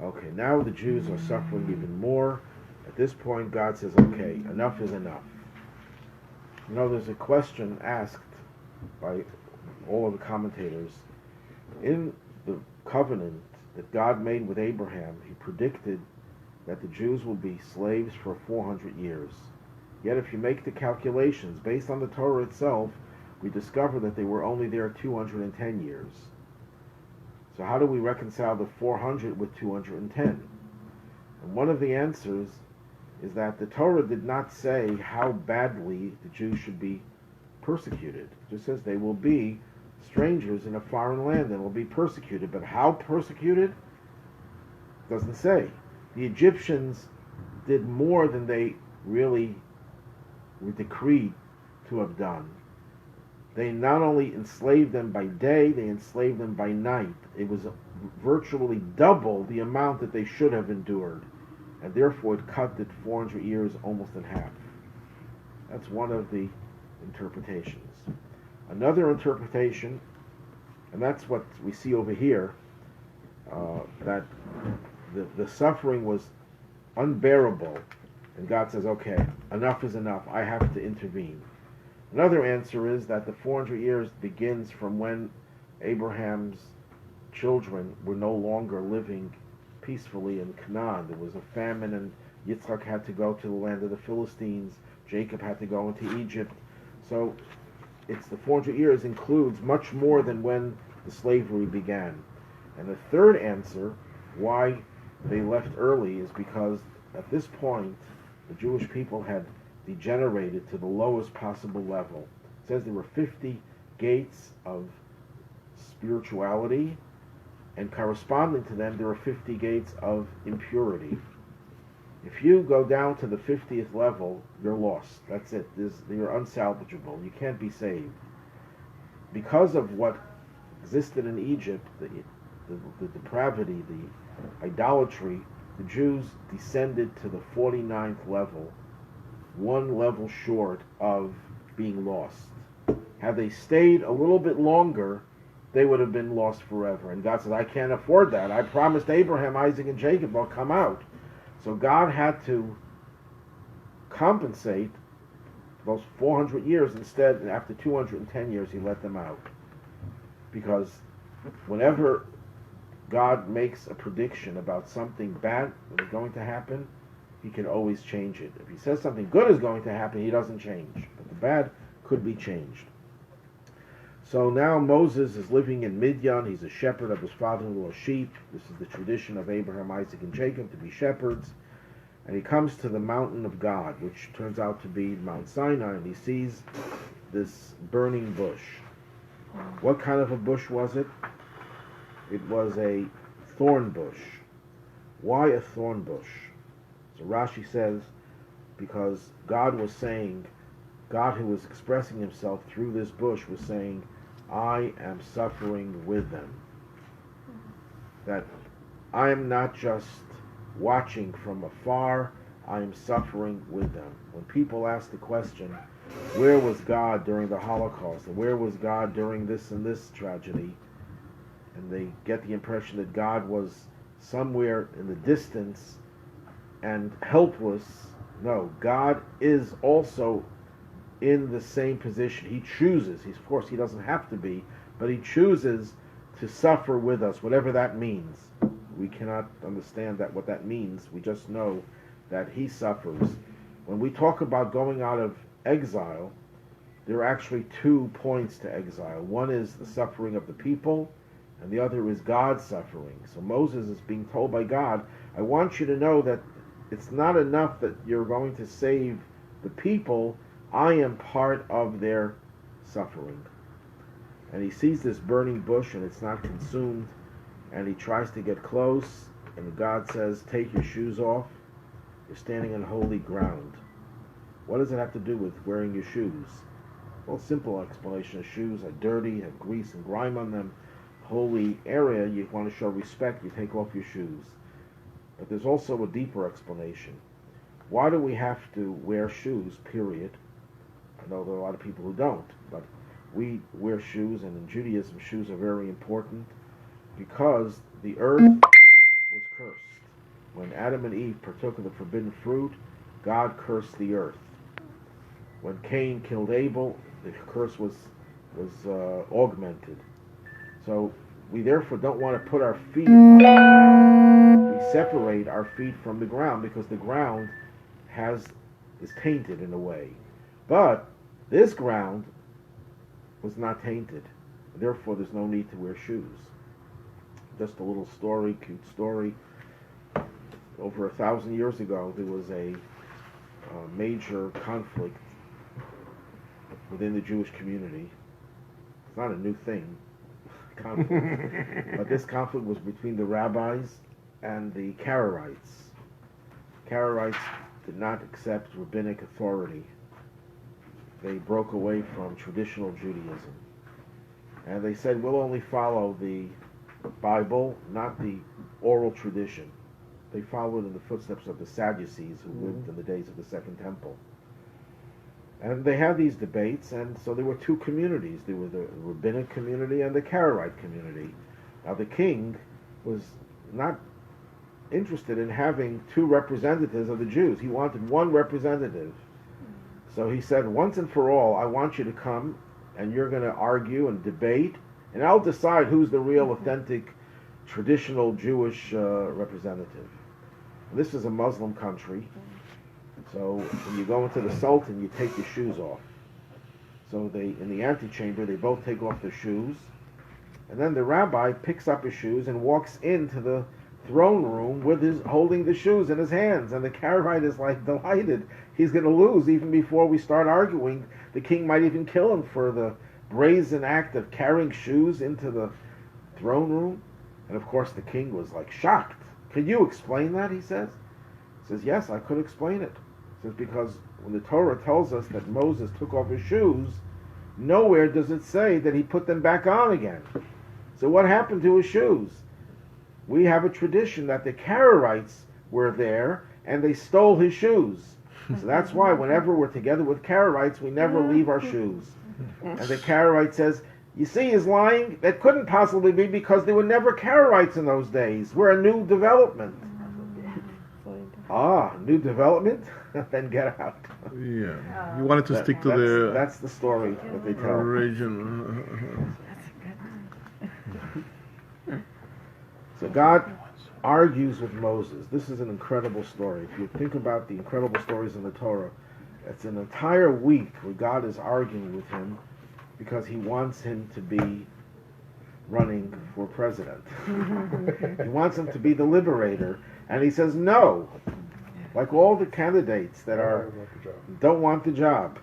Okay, now the Jews are suffering even more. At this point, God says, okay, enough is enough. You know, there's a question asked by all of the commentators. In the covenant that God made with Abraham, he predicted that the Jews will be slaves for 400 years. Yet if you make the calculations based on the Torah itself, we discover that they were only there 210 years. So how do we reconcile the 400 with 210? And one of the answers is that the Torah did not say how badly the Jews should be persecuted. It just says they will be strangers in a foreign land and will be persecuted. But how persecuted? Doesn't say. The Egyptians did more than they really were decreed to have done. They not only enslaved them by day, they enslaved them by night. It was virtually double the amount that they should have endured. And therefore it cut the 400 years almost in half. That's one of the interpretations. Another interpretation, and that's what we see over here, that the suffering was unbearable, and God says, okay, enough is enough, I have to intervene. Another answer is that the 400 years begins from when Abraham's children were no longer living peacefully in Canaan. There was a famine, and Yitzchak had to go to the land of the Philistines, Jacob had to go into Egypt. So it's the 400 years includes much more than when the slavery began. And the third answer, why they left early, is because at this point the Jewish people had degenerated to the lowest possible level. It says there were 50 gates of spirituality, and corresponding to them there were 50 gates of impurity. If you go down to the 50th level, you're lost. That's it. You're unsalvageable. You can't be saved. Because of what existed in Egypt, the depravity, the idolatry, the Jews descended to the 49th level, one level short of being lost. Had they stayed a little bit longer, they would have been lost forever. And God said, I can't afford that. I promised Abraham, Isaac, and Jacob I'll come out. So God had to compensate those 400 years. Instead, after 210 years, he let them out. Because whenever God makes a prediction about something bad that is going to happen, he can always change it. If he says something good is going to happen, he doesn't change. But the bad could be changed. So now Moses is living in Midian. He's a shepherd of his father-in-law's sheep. This is the tradition of Abraham, Isaac, and Jacob to be shepherds. And he comes to the mountain of God, which turns out to be Mount Sinai, and he sees this burning bush. What kind of a bush was it? It was a thorn bush. Why a thorn bush? So Rashi says, because God was saying, God who was expressing himself through this bush was saying, I am suffering with them. That I am not just watching from afar, I am suffering with them. When people ask the question, where was God during the Holocaust, and where was God during this and this tragedy, and they get the impression that God was somewhere in the distance and helpless. No, God is also in the same position. He chooses. Of course, he doesn't have to be, but he chooses to suffer with us, whatever that means. We cannot understand what that means. We just know that he suffers. When we talk about going out of exile, there are actually 2 points to exile. One is the suffering of the people, and the other is God's suffering. So Moses is being told by God, I want you to know that it's not enough that you're going to save the people. I am part of their suffering. And he sees this burning bush and it's not consumed, and he tries to get close, and God says, take your shoes off. You're standing on holy ground. What does it have to do with wearing your shoes? Well, simple explanation. Shoes are dirty, have grease and grime on them. Holy area, you want to show respect, you take off your shoes. But there's also a deeper explanation. Why do we have to wear shoes, period? I know there are a lot of people who don't, but we wear shoes, and in Judaism, shoes are very important because the earth was cursed. When Adam and Eve partook of the forbidden fruit, God cursed the earth. When Cain killed Abel, the curse was augmented. So we therefore don't want to put our feet on the ground. We separate our feet from the ground because the ground is tainted in a way. But this ground was not tainted. Therefore, there's no need to wear shoes. Just a little story, cute story. Over 1,000 years ago, there was a major conflict within the Jewish community. It's not a new thing, conflict. But this conflict was between the rabbis and the Karaites. Karaites did not accept rabbinic authority. They broke away from traditional Judaism. And they said, we'll only follow the Bible, not the oral tradition. They followed in the footsteps of the Sadducees who lived in the days of the Second Temple. And they had these debates, and so there were 2 communities. There were the rabbinic community and the Karaite community. Now the king was not interested in having 2 representatives of the Jews. He wanted 1 representative. So he said, once and for all, I want you to come, and you're going to argue and debate, and I'll decide who's the real, authentic, traditional Jewish representative. And this is a Muslim country, so when you go into the Sultan, you take your shoes off. So in the antechamber, they both take off their shoes, and then the rabbi picks up his shoes and walks into the throne room with holding the shoes in his hands, and the Karaite is like delighted. He's going to lose even before we start arguing. The king might even kill him for the brazen act of carrying shoes into the throne room. And of course the king was like shocked. Could you explain that? He says. He says, yes, I could explain it. He says, because when the Torah tells us that Moses took off his shoes, nowhere does it say that he put them back on again. So what happened to his shoes? We have a tradition that the Karaites were there and they stole his shoes. So that's why whenever we're together with Karaites, we never leave our shoes. And the Karaite says, you see, he's lying. That couldn't possibly be because there were never Karaites in those days. We're a new development. Ah, new development? Then get out. Yeah. You wanted to stick to that's the story that they tell. Region. So God argues with Moses. This is an incredible story. If you think about the incredible stories in the Torah, it's an entire week where God is arguing with him because he wants him to be running for president. He wants him to be the liberator, and he says no. Like all the candidates that don't want the job.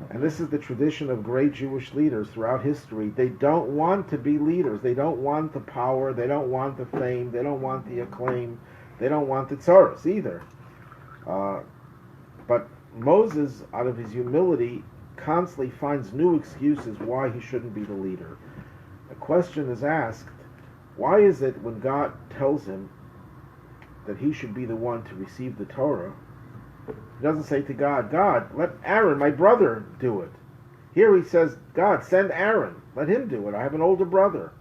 And this is the tradition of great Jewish leaders throughout history. They don't want to be leaders. They don't want the power. They don't want the fame. They don't want the acclaim. They don't want the tzaras either. But Moses, out of his humility, constantly finds new excuses why he shouldn't be the leader. A question is asked, why is it when God tells him that he should be the one to receive the Torah, He doesn't say to God, God, let Aaron, my brother, do it. Here he says, God, send Aaron. Let him do it. I have an older brother,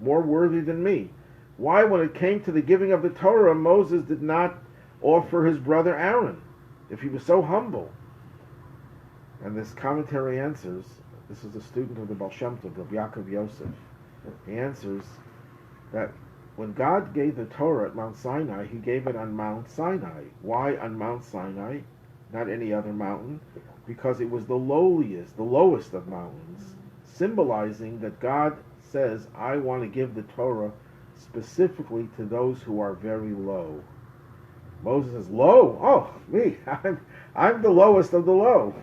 more worthy than me. Why, when it came to the giving of the Torah, Moses did not offer his brother Aaron, if he was so humble? And this commentary answers, this is a student of the Baal Shem Tov, of Yaakov Yosef. He answers that when God gave the Torah at Mount Sinai, he gave it on Mount Sinai. Why on Mount Sinai, not any other mountain? Because it was the lowest of mountains, symbolizing that God says, I want to give the Torah specifically to those who are very low. Moses is low. Oh, me, I'm the lowest of the low.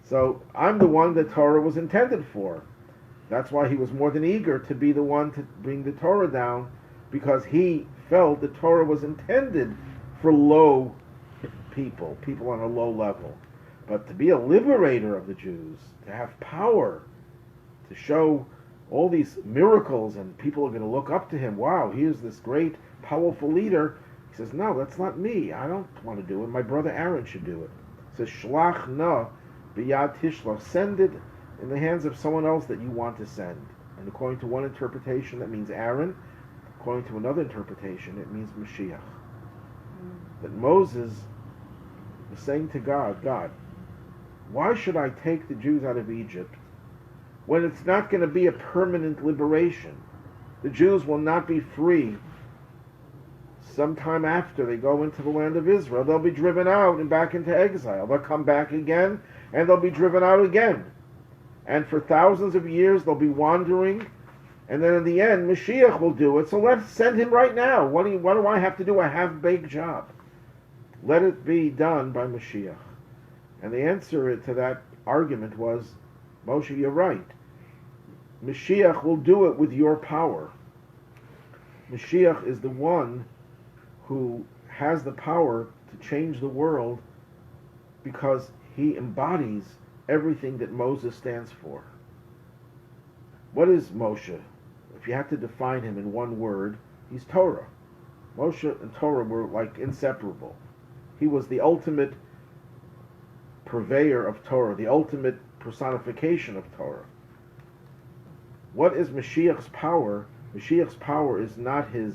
So I'm the one that Torah was intended for. That's why he was more than eager to be the one to bring the Torah down, because he felt the Torah was intended for low people on a low level. But to be a liberator of the Jews, to have power, to show all these miracles, and people are going to look up to him. Wow, here's this great, powerful leader. He says, no, that's not me. I don't want to do it. My brother Aaron should do it. He says, Shlach na b'yad tishloch. Send it in the hands of someone else that you want to send. And according to one interpretation, that means Aaron. According to another interpretation, it means Mashiach. That Moses was saying to God, God, why should I take the Jews out of Egypt when it's not going to be a permanent liberation? The Jews will not be free sometime after they go into the land of Israel. They'll be driven out and back into exile. They'll come back again, and they'll be driven out again. And for thousands of years, they'll be wandering, and then in the end, Mashiach will do it. So let's send him right now. What do I have to do a half-baked job? Let it be done by Mashiach. And the answer to that argument was, Moshe, you're right. Mashiach will do it with your power. Mashiach is the one who has the power to change the world because he embodies everything that Moses stands for. What is Moshe? If you had to define him in one word, he's Torah. Moshe and Torah were like inseparable. He was the ultimate purveyor of Torah, the ultimate personification of Torah. What is Mashiach's power? Mashiach's power is not his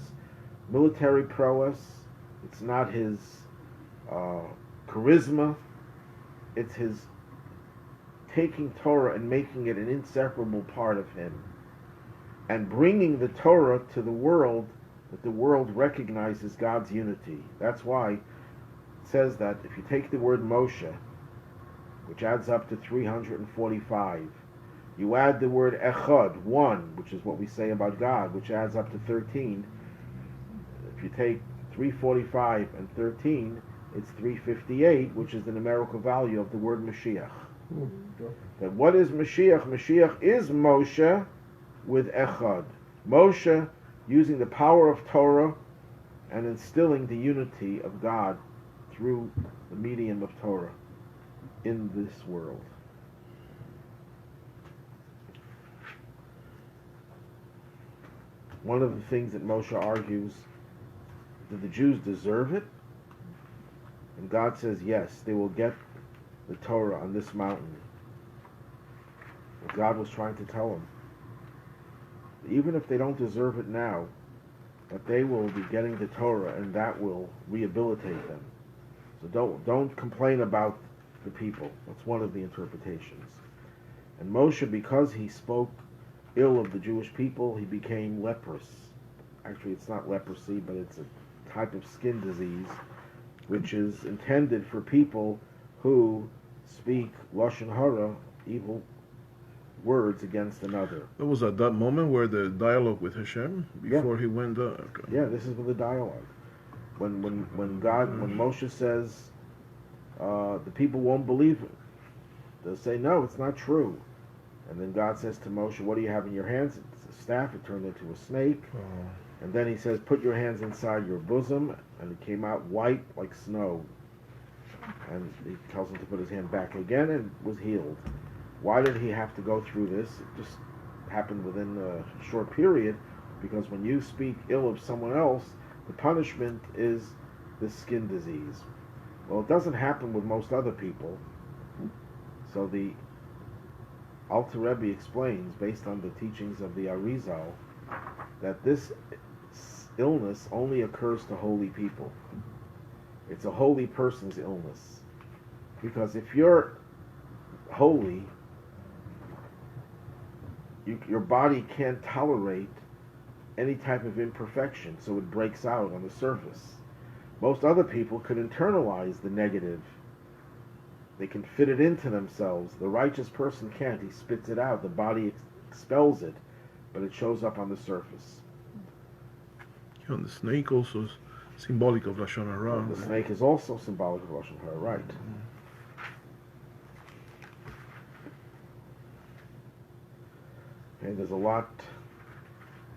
military prowess, it's not his charisma, it's his taking Torah and making it an inseparable part of him, and bringing the Torah to the world, that the world recognizes God's unity. That's why it says that if you take the word Moshe, which adds up to 345, you add the word Echad, one, which is what we say about God, which adds up to 13. If you take 345 and 13, it's 358, which is the numerical value of the word Mashiach. That what is Mashiach? Mashiach is Moshe with Echad. Moshe using the power of Torah and instilling the unity of God through the medium of Torah in this world. One of the things that Moshe argues, do the Jews deserve it? And God says, yes, they will get the Torah on this mountain. What God was trying to tell them. Even if they don't deserve it now, that they will be getting the Torah, and that will rehabilitate them. So don't complain about the people. That's one of the interpretations. And Moshe, because he spoke ill of the Jewish people, he became leprous. Actually, it's not leprosy, but it's a type of skin disease, which is intended for people who speak Lashon Hara, evil words against another. That was at that moment where the dialogue with Hashem before he went up. Okay. Yeah, this is with the dialogue. When Moshe says the people won't believe him, they'll say, no, it's not true. And then God says to Moshe, what do you have in your hands? It's a staff. It turned into a snake. And then he says, put your hands inside your bosom. And it came out white like snow. And he tells him to put his hand back again and was healed. Why did he have to go through this? It just happened within a short period, because when you speak ill of someone else, the punishment is the skin disease. Well, it doesn't happen with most other people. So the Alter Rebbe explains, based on the teachings of the Arizal, that this illness only occurs to holy people. It's a holy person's illness. Because if you're holy, your body can't tolerate any type of imperfection, so it breaks out on the surface. Most other people could internalize the negative. They can fit it into themselves. The righteous person can't. He spits it out. The body expels it, but it shows up on the surface. And the snake also is symbolic of Lashon Hara. The snake is also symbolic of Lashon Hara, right? Okay, there's a lot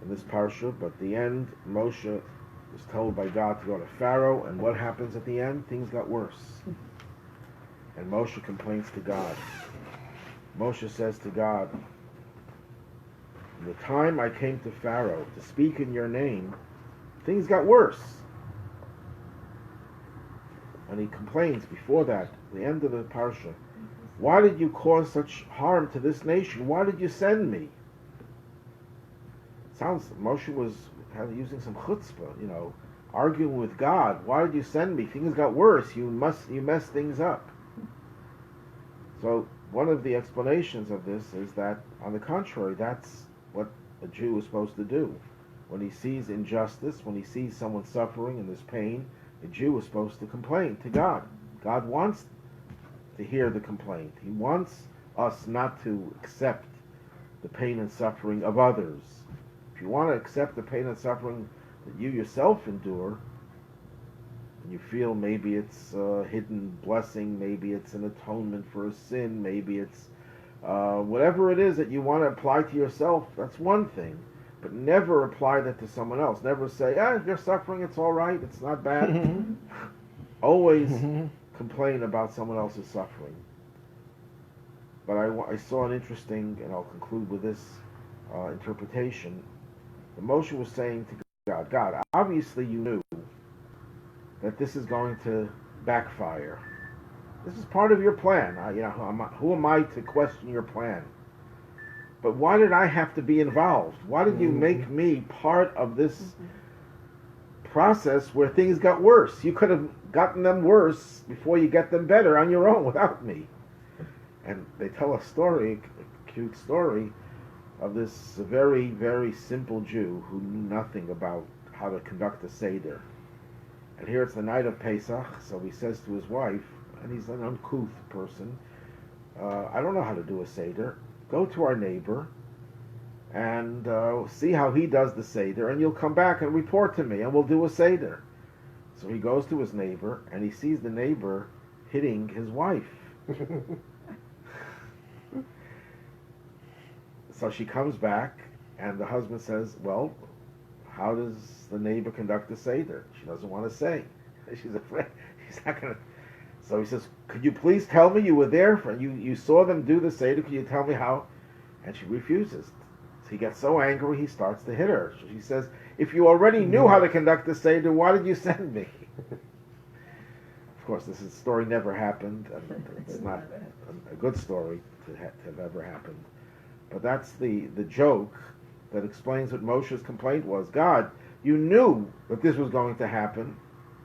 in this parsha, but at the end, Moshe was told by God to go to Pharaoh, and what happens at the end? Things got worse. And Moshe complains to God. Moshe says to God, the time I came to Pharaoh to speak in your name, things got worse. And he complains before that, the end of the parsha, why did you cause such harm to this nation? Why did you send me? Sounds Moshe was using some chutzpah, arguing with God. Why did you send me? Things got worse. You messed things up. So one of the explanations of this is that, on the contrary, that's what a Jew is supposed to do. When he sees injustice, when he sees someone suffering and there's pain, a Jew is supposed to complain to God. God wants to hear the complaint. He wants us not to accept the pain and suffering of others. If you want to accept the pain and suffering that you yourself endure, and you feel maybe it's a hidden blessing, maybe it's an atonement for a sin, maybe it's whatever it is that you want to apply to yourself, that's one thing. But never apply that to someone else. Never say, if you're suffering, it's all right, it's not bad. Always complain about someone else's suffering. But I saw an interesting, and I'll conclude with this interpretation. The Moshe was saying to God, obviously you knew that this is going to backfire. This is part of your plan. Who am I to question your plan? But why did I have to be involved? Why did you make me part of this process where things got worse? You could have gotten them worse before you get them better on your own without me. And they tell a story, a cute story, of this very, very simple Jew who knew nothing about how to conduct a Seder. And here it's the night of Pesach, so he says to his wife, and he's an uncouth person, I don't know how to do a Seder. Go to our neighbor and see how he does the Seder, and you'll come back and report to me, and we'll do a Seder. So he goes to his neighbor, and he sees the neighbor hitting his wife. So she comes back, and the husband says, well, how does the neighbor conduct the Seder? She doesn't want to say. She's afraid. He's not going to. So he says, could you please tell me you were there? You saw them do the Seder. Could you tell me how? And she refuses. So he gets so angry, he starts to hit her. So she says, if you already knew how to conduct the Seder, why did you send me? Of course, this story never happened, and it's not a good story to have ever happened. But that's the joke that explains what Moshe's complaint was. God, you knew that this was going to happen,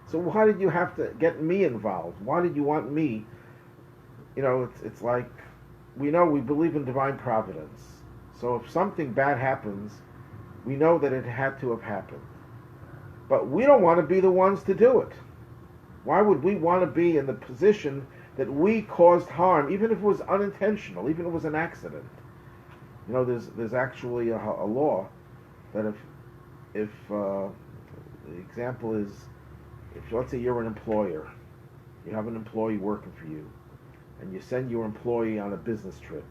so why did you have to get me involved? Why did you want me? It's like, we believe in divine providence. So if something bad happens, we know that it had to have happened. But we don't want to be the ones to do it. Why would we want to be in the position that we caused harm, even if it was unintentional, even if it was an accident? There's actually a law that if the example is, if let's say you're an employer, you have an employee working for you, and you send your employee on a business trip,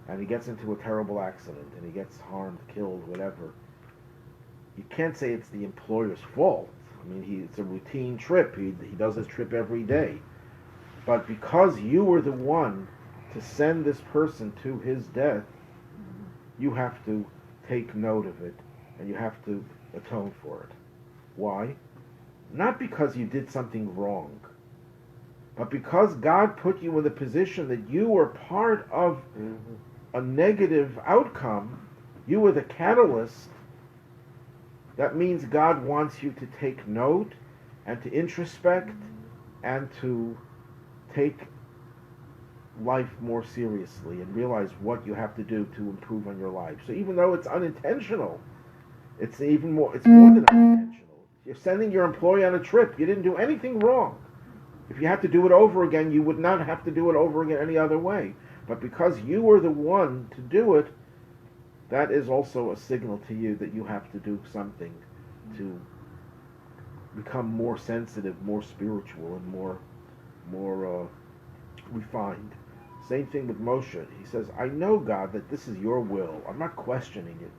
and he gets into a terrible accident, and he gets harmed, killed, whatever, you can't say it's the employer's fault. I mean, it's a routine trip. He does his trip every day. But because you were the one to send this person to his death, you have to take note of it, and you have to atone for it. Why? Not because you did something wrong, But because God put you in the position that you were part of a negative outcome, you were the catalyst, that means God wants you to take note and to introspect and to take life more seriously and realize what you have to do to improve on your life. So even though it's unintentional, it's more than unintentional. You're sending your employee on a trip. You didn't do anything wrong. If you had to do it over again, you would not have to do it over again any other way. But because you were the one to do it, that is also a signal to you that you have to do something to become more sensitive, more spiritual, and more refined. Same thing with Moshe. He says, I know, God, that this is your will. I'm not questioning it.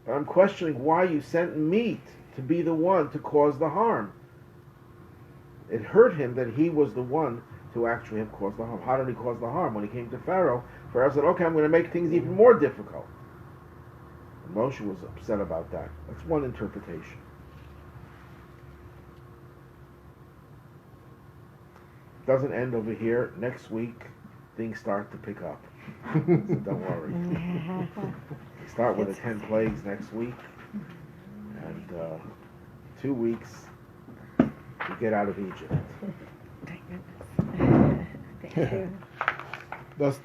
But I'm questioning why you sent me to be the one to cause the harm. It hurt him that he was the one to actually have caused the harm. How did he cause the harm? When he came to Pharaoh, Pharaoh said, okay, I'm going to make things even more difficult. And Moshe was upset about that. That's one interpretation. Doesn't end over here. Next week, things start to pick up. So don't worry. Start with the 10 plagues next week. And 2 weeks, we get out of Egypt. Thank goodness. Thank you. That's the